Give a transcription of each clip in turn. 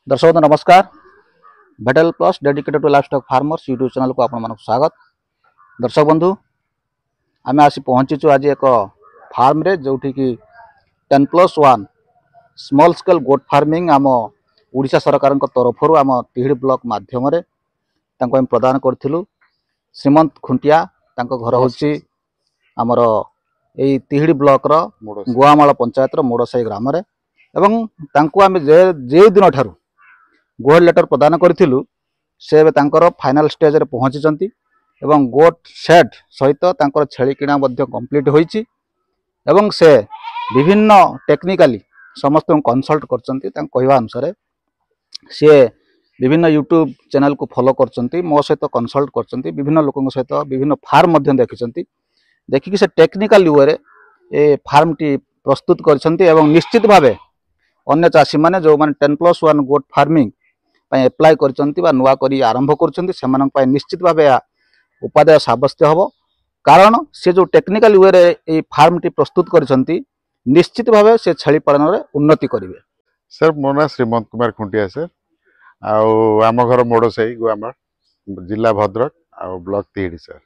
दर्शक बंधु नमस्कार। भेटल plus dedicated to livestock farmers YouTube channel को आपण स्वागत। दर्शक बंधु आम आसी पहुँचीचु आज एक फार्म रे जोठी कि 10+1 स्मॉल स्केल गोट फार्मिंग आम ओडिशा सरकार तरफ आम तिहिड़ी ब्लॉक माध्यम प्रदान करूँ। श्रीमंत खुंटिया घर हूँ आमर यही तिहिड़ी ब्लॉक गुआमाल पंचायत मोड़साई ग्राम एवं तांको आम जे दिन ठारू गोल्ड लेटर प्रदान करूँ से फाइनल स्टेज रे पहुँची एवं गोट शेड सहित छेली किणा कंप्लीट होईची एवं से विभिन्न टेक्निकाली समस्त कंसल्ट करवा अनुसार सी विभिन्न यूट्यूब चैनल को फॉलो कर मो सहित कंसल्ट कर विभिन्न लोकों सहित विभिन्न फार्म देखी देखिकी से टेक्निकल वे ए फार्म टी प्रस्तुत कर निश्चित भावे अन्य चाषी मैंने जो मैंने 10+1 गोट फार्मिंग एप्लाय कर नुआ करी आरंभ कर निश्चित भाव उपादेय साब्यस्त हम कारण से जो टेक्निकल वे रे फार्म टी प्रस्तुत कर निश्चित भाव से छेली पालन में उन्नति करेंगे। सर मो ना श्रीमंत कुमार खुंटिया सर आम घर मोड़साई गुआमाल जिला भद्रक ब्लॉक तिहिड़ी सर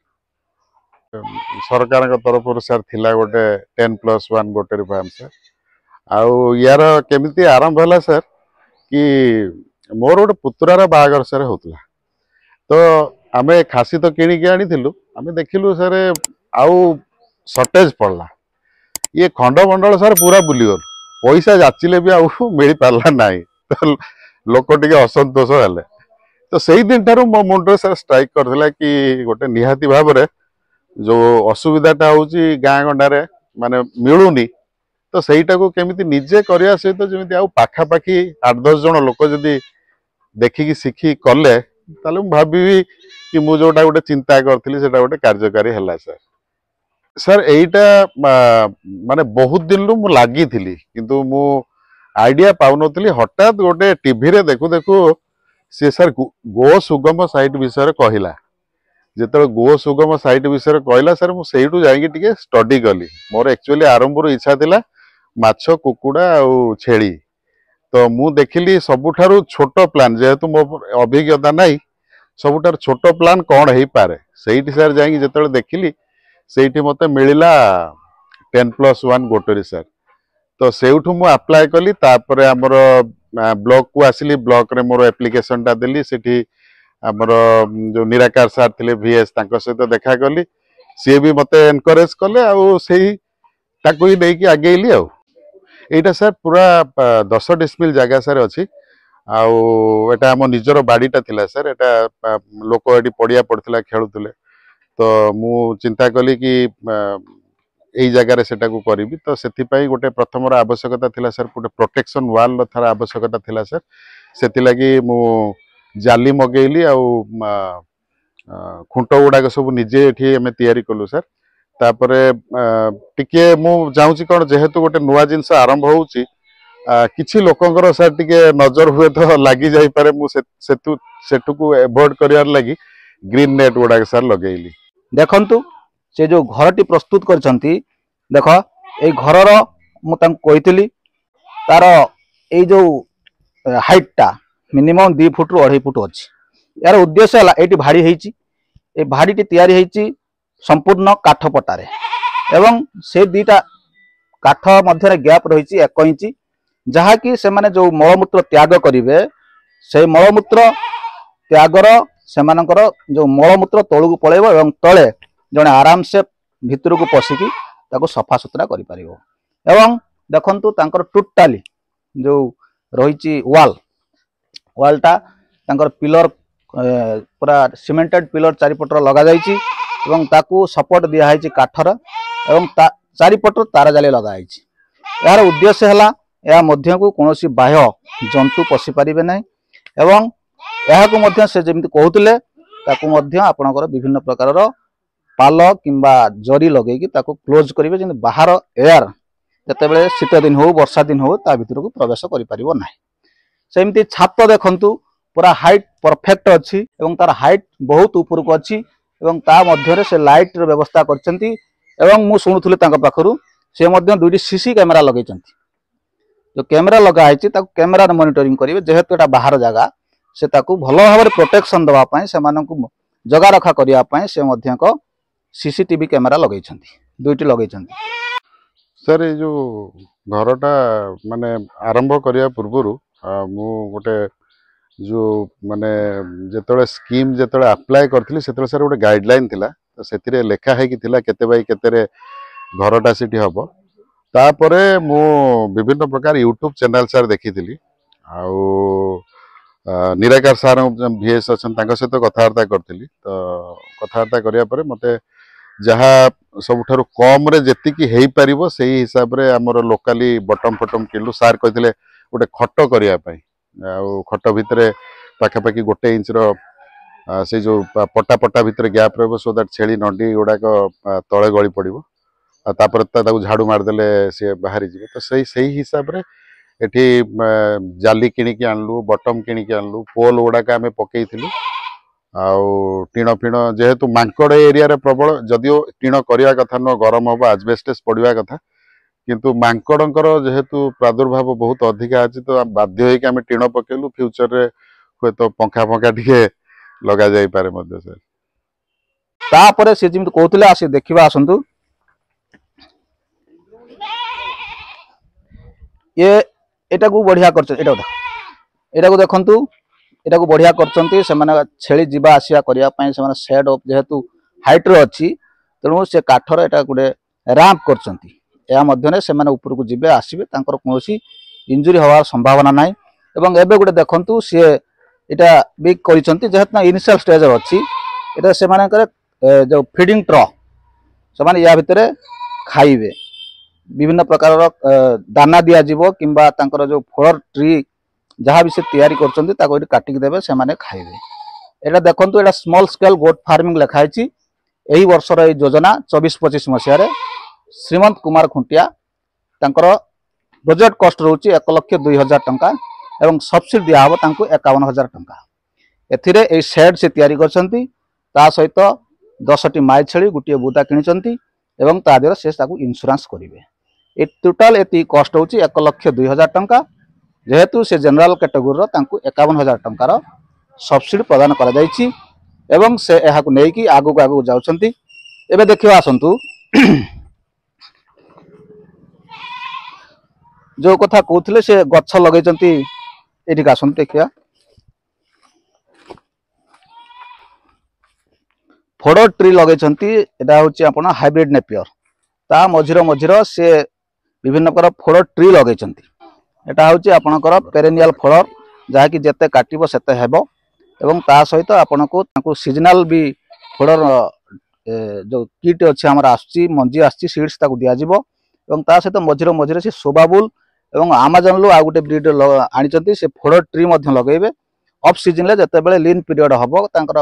सरकार तरफ सर थिला गोटे 10+1 गोटेरी फार्म सर आउ यार केमिति आरंभ है सर कि मोर गोटे पुतुरार बाहागर सर होता तो आम खासी तो किणिकी आनी आम देखिलु सर आउ सर्टेज पड़ला ये खंडमंडल सर पूरा बुलीगल पैसा जाचिले भी आउ मिल पारा ना तो लोक टे असंतोष हेले तो से दिन ठार मो मुंडे सर स्ट्राइक करथिला कि गोटे निहाती भाव रे जो असुविधाटा हूँ गाँ गंडारे माने मिलूनी तो सहीटा को केमिति निजे करिया सहित जमी आउ पाखापाखी 8-10 जन लोक जदि देखिकी शिखी कले ताले मु भाबी कि मु जोटा गोटे चिंता करथिली सेटा गोटे कार्यकारी हला सर सर एटा माने बहुत दिन लु मु लागी थिली किंतु मु आइडिया पाउनथली हठात गोटे टीवी रे देखु देखु से सर गो सुगम साइट विषय कहला जिते गो सुगम साइट विषय कहला सर मु सेठू जाइए टिके स्टडी कली मोर एक्चुअली आरंभ इच्छा थिला माछ कुकुड़ा और छेली तो मु देखिली सबुठारु छोट प्लान जेहेतु मो अभिज्ञता नहीं सबुठार छोट प्लान कौन हो पारे सेठी सर जाइए जिते देखिली सेठी मते मिलिला 10+1 गोटरी सर तो सेठू मु अप्लाई कली तापरे हमर ब्लॉक को आसिली ब्लॉक रे मोर एप्लिकेशन टा देली सेठी हमर जो निराकार सर थिले VS तांको सहित देखा कली सी भी मते एनकरेज कले आ सेही ताको ही नहीं कि आगेली आ एटा सर पूरा 10 डिस्मिल जगह सर अच्छी आटा आम निजर बाड़ीटा थिला सर एटा लोक ये पड़िया पड़ता खेलुले तो मु चिंता कली कि यही जगार सेटा को करी तो से गोटे प्रथम आवश्यकता थिला सर गोटे प्रोटेक्शन वाल थार आवश्यकता थिला सर से मु जाली मगेली खुंट गुड़ाक सब निजे ये आम तैयारी कलु सर तापरे टिके मु चाहूँगी कौन जेहेतु गोटे नुआ जिनस आरंभ होउची किछि लोकंकर सर टिके नजर हुए तो लगी जाई पारे मु सेटू को एवॉइड करियार लगी ग्रीन नेट गुड़ाक सर लगेली। देखंतु से जो घर टी प्रस्तुत करछंती देख ए घरर मु तांको कहितली तार ए जो हाइट टा मिनिमम 2 फुट रु 2.5 फुट अछि यार उद्देश्य हला एटी भाड़ी हेची ए भाड़ी टी तयारी हेची संपूर्ण काठ पटारे एवं से दीटा काठ मध्य गैप रही 1 इंच जहा कि से माने जो मलमूत्र त्याग करिवे से मलमूत्र त्यागर से मानकर जो मलमूत्र तळु पळेबो एवं तळे जने आराम से भितर को पसिकी ताको सफा सुतरा करि परिबो एवं देखंतु तांकर टोटाली जो रही वालटा तांकर पिलर पूरा सीमेंटेड पिलर चारिपटर लगा जाइछि एवं ताकू सपोर्ट दिया है काठर एवं चारिपटर तार जाली लगाई यार उद्देश्य है या मध्य को कौन बाह्य जंतु पशि पारे ना एवं यह से जमी कहते आपणकर विभिन्न प्रकार पाल किंबा जरी लगे क्लोज करेंगे जमी बाहर एयर जिते शीत दिन हो वर्षा दिन हो ता भीतर को प्रवेश करना सेमती छात देखंतु पूरा हाइट परफेक्ट अच्छी एवं तार हाइट बहुत ऊपर को अच्छी एवं ता मध्य से लाइट व्यवस्था करछंती एवं मु सुनुथुले तांका पाखरु से मध्य 2टी सीसी कैमेरा लगेचंती जो कैमेरा लगा है कैमेरा मॉनिटरिंग करेंगे जेहेतु एटा बाहर जगह से भल भाव प्रोटेक्शन दवाई से जगा रखा करने से सीसीटीवी कैमेरा लगे दुईटी लगे। सर ये जो घरटा माने आरंभ करने पूर्व मु गोटे जो माने जेतले स्कीम जेतले अप्लाई करथिली सेतले सर गोटे गाइडलाइन थिला तो सेतिरे लेखा है कि थिला केते बाई केते रे घरटा सिटी हबो तापरे मु विभिन्न प्रकार यूट्यूब चैनल सर देखिथिली आउ निराकार सार भीएस अच्छन तांको सहित कथबार्ता करथिली तो कथबार्ता करिया परे मते जहाँ सबुठारु कम रे जेतिकी हेई परिबो सेही हिसाब रे हमर लोकली बटम फटम किलु सार कहथिले गोटे खट करिया पई आउ खट भितरे पाखापाखि 1 इंच रो से जो पटा पटा भितरे गैप रहबो सो दैट छेली नडी गुडाक तळे गळी पड़िबो तापर ताकू झाड़ू मारदेले सी बाहरी जीव तो सही हिसाब रे एठी जाली किणिकी आनलु बटम किणिकी आनलु पोल गुडाक आमे पकेइथिलु आउ टीण फिण जेहेतु मांकड़ एरिया रे प्रबल जदियो टीण करिया कथा न गरम हबो आजबेस्टेस पड़िया कथा किंतु मांकड़ंकर जेहेतु प्रादुर्भाव बहुत अधिका अछि तो बाध्य होई कि आमे टीण पकेलु फ्यूचर रे होय तो पंखा पंखा टिके लगा जाई पारे मध्य सर तापरे से जिम कहतले आसी देखिबा आसंतु ये एटा को बढ़िया करछ एटा को देखंतु एटा को बढ़िया करचंती से माने छेली जीवा आसिया करिया पई से माने शेड ऑफ जेहेतु हाइट रो अछि तेणु से काठर एटा गुडे रैंप करचंती या मध्यने से माने ऊपर को जिबे आसीबे तांकर कोनोसी इंजुरी होवार संभावना नाही एवं एबे गुडे देखंतु से एटा बिग करिचंती जेहेतु इनिशियल स्टेज रो अछि एटा से माने करे जो फीडिंग ट्र से माने या भितरे खाइबे विभिन्न प्रकार दाना दिया जीवो किंबा तांकर जो फल ट्री जहाँ भी से तैयारी करचंती ताको एटी काटिक देबे से माने खाइबे एटा देखंतु एटा स्मॉल स्केल गोट फार्मिंग लिखा छि एही वर्षर ए योजना 24-25 मसिया रे श्रीमंत कुमार खुंटिया तांकर बजट कॉस्ट रहउछि 1,02,000 टंका एवं सब्सिडी दिया हबो तांको 51,000 टंका एथिरे ए शेड से तैयारी करचंती ता सहित 10टी माई छेली गुटिए बुदा किनिचंती एवं ता देर से ताको इंश्योरेंस करिवे ए टोटल एती कॉस्ट होछि 1,02,000 टंका जेहेतु से जनरल कैटेगोरी तांको 51,000 टंकार सब्सिडी प्रदान करा जायछि एवं से एहाकु नेकी आगु आगु जाउछंती एबे देखियो आसंतु जो कथा कहउथिले से गच्छ लगैचंती एठी आसंतु देखिया फोड़ो ट्री लगैचंती एटा होछि आपण हाइब्रिड नेपियर ता मझिर से विभिन्न प्रकार फोड़ो ट्री लगैचंती एटा होछि आपनकर पेरेनियल फलर जहा कि जेते काटिबो सेते हेबो एवं ता सहित आपनको ताको सीजनल भी फलर जो किट अछि हमरा आछि मंजी आछि सीड्स ताको दिया जिवो एवं ता सहित मझिर से सोबाबुल एवं अमेज़न लो आ गुटे ब्रीड आनिचंती से फोड़ो ट्री मध्ये लगेबे ऑफ सीजन ले जते बेले लीन पीरियड हबो तांकर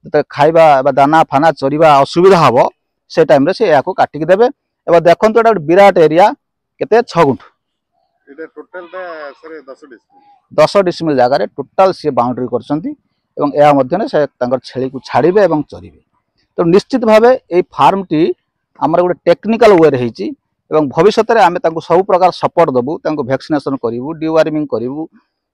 जते खाइबा एबा दाना फाना चरिबा असुविधा हबो से टाइम रे से याको काटिक देबे एबा देखंतु एटा विराट एरिया केते 6 गुंठ एटा टोटल दा सर 10 डिसिमिल जगह रे टोटल से बाउंड्री करचंती एवं या मध्यने से तांकर छेली को छाड़ीबे एवं चरिबे तो निश्चित भावे ए फार्म टी हमर गुटे टेक्निकल वे रे हेची एवं भविष्य रे आमे तांको सब प्रकार सपोर्ट दबु तांको वैक्सीनेशन करिवु डिवार्मिंग करिवु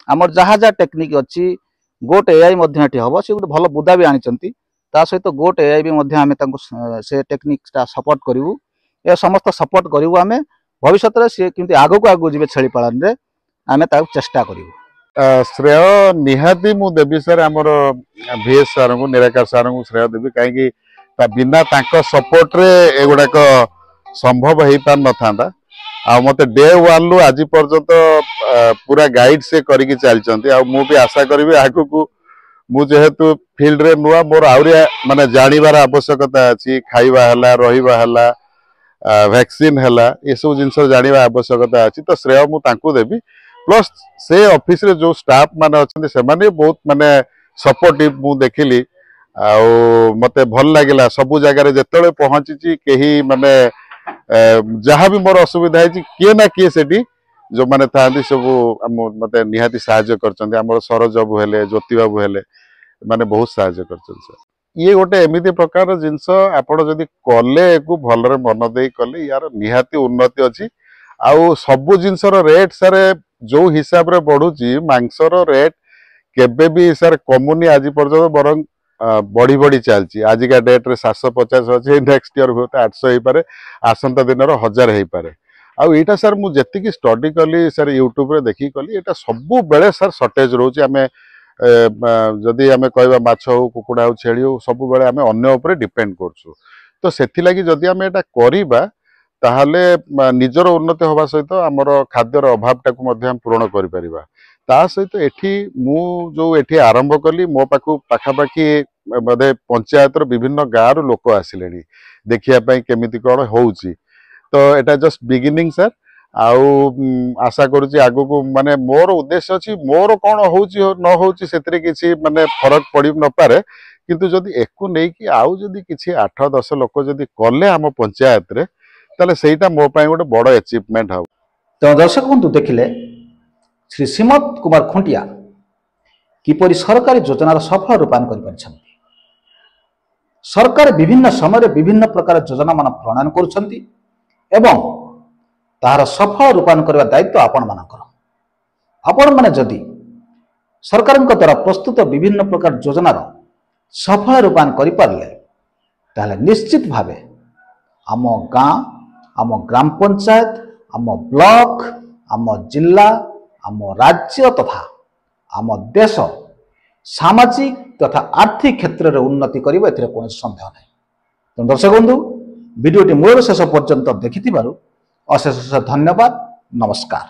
हमर जहा जहा टेक्निक अछि गोट एआई मध्य एठी हबो से गुटे भलो बुदा भी आनिचंती ता सहित गोट एआई भी मध्य आमे तांको से टेक्निक ता सपोर्ट करिवु ए समस्त सपोर्ट करिवु आमे भविष्य रे से किंतु आगो को आगो जिबे छेली पालन रे आमे ताको चेष्टा करिवु श्रेय निहाती मु देवी सर हमर भीएस सर को निराकार सर को श्रेय देवी काहे कि बिना तांको सपोर्ट रे एगुडा को संभव हेई पार न थांदा आ मते डे 1 लु आज पर्यंत पूरा गाइड से करिकि चलचंती आ मु भी आशा करबी आगो को मु जेहेतु फील्ड रे नुआ मोर आउरी माने जानिबार आवश्यकता अछि खाइबा हला रहिबा हला वैक्सीन हला ये सब जिनस जानिबा आवश्यकता अछि तो श्रेय मु तांको देबी प्लस से ऑफिस रे जो स्टाफ माने अछंती से माने बहुत माने सपोर्टिव मु देखिली आ मते भल लागिला सब जगह रे जेतले पहुंची केही माने जहाँ भी मोर असुविधा है किए ना किए सेठी जो माने थांती सब मते निहाती सहायता करचंती हमर सरोज बाबू हेले ज्योति बाबू हेले माने बहुत सहायता करचंती सर ये गोटे एमिति प्रकार जिनस आपण जदी कले को भलरे मन देई कले यार निहाती उन्नति अछि आउ सब जिनसर रेट सारे जो हिसाब रे बढ़ुची मांसर रेट केबे भी सर कमुनी आज पर्यंत बरं बढ़ी बढ़ी चलती आजिका डेट रे 750 अच्छे नेक्स्ट ईयर हुए 800 हो पारे आसंता दिन 1000 हो पारे आउ एटा सर मु जेतिकी स्टडी कली सर यूट्यूब रे देखी कली एटा सबु बेले सर शॉर्टेज रोची आमे जदि आमे कहबा माछ हो कुकुडा हो छेली हो सबु बेले आमे अन्य ऊपर डिपेंड करछु तो सेथि लागि जदि आमे एटा करिबा ताहले निजर उन्नति होबा सहित हमर खाद्यर अभाव टाकू मध्ये हम पूर्ण करि परिबा ता सहित एठी मु जो एठी आरंभ कली मो पाखु पाखापाखि बधे पंचायतर विभिन्न गाँव लोक आसिलेनी देखिया पई केमिति कोन होउची तो एटा जस्ट बिगिनिंग सर आउ आशा करूची आगो को माने मोर उद्देश्य अछि मोर कोन होउची न होउची सेतरे किछि माने फरक पड़ी न पारे किंतु जदि एकु नै कि आउ जदि किछि 8-10 लोक जदि कले हम पंचायत रे ताले सेटा मो पई गोटे बड़ अचीवमेंट हो। तो दर्शक बंधु देखिले श्री श्रीमत कुमार खुंटिया किपरि सरकारी योजनार सफल रूपायन कर सरकार विभिन्न समय विभिन्न प्रकार योजना मान प्रणयन करुछंती एवं ताहार सफल रूपायन करबा दायित्व आपण माने जदि सरकार द्वारा प्रस्तुत विभिन्न प्रकार योजनार सफल रूपायन करि पारले ताहले निश्चित भावे आम गाँ आम ग्राम पंचायत आम ब्लॉक आम जिला आम राज्य तथा आम देश सामाजिक तथा आर्थिक क्षेत्र में उन्नति करिबा एथिरे कोन संदेह नै। तो दर्शक बंधु वीडियोटी मूल शेष पर्यंत देखि अशेष धन्यवाद। नमस्कार।